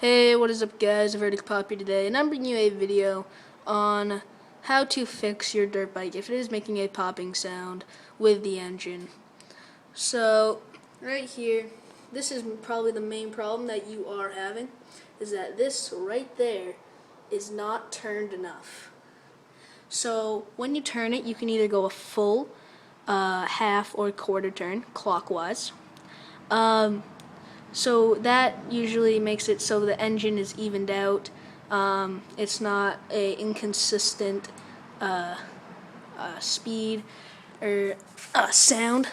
Hey, what is up guys, Verdict Poppy today, and I'm bringing you a video on how to fix your dirt bike if it is making a popping sound with the engine. So, right here, this is probably the main problem that you are having, is that this right there is not turned enough. So, when you turn it, you can either go a full, half, or quarter turn, clockwise. So that usually makes it so the engine is evened out. It's not a inconsistent speed or sound.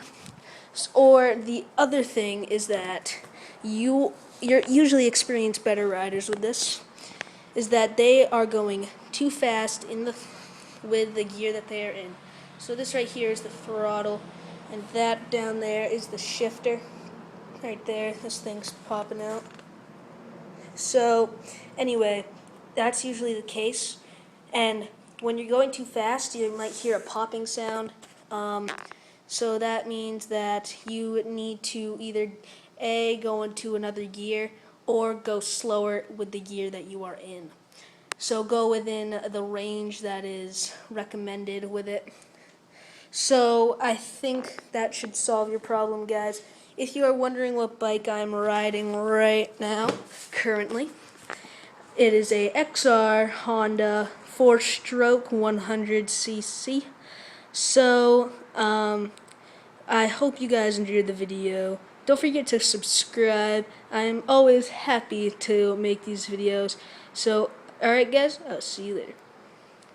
Or the other thing is that you usually experience better riders with this, is that they are going too fast with the gear that they are in. So this right here is the throttle, and that down there is the shifter. Right there, this thing's popping out. So, anyway, that's usually the case. And when you're going too fast, you might hear a popping sound. So that means that you need to either A, go into another gear, or go slower with the gear that you are in. So go within the range that is recommended with it. So I think that should solve your problem, guys. If you are wondering what bike I'm riding right now, currently, it is a XR Honda 4-stroke 100cc. So, I hope you guys enjoyed the video. Don't forget to subscribe. I'm always happy to make these videos. So, alright guys, I'll see you later.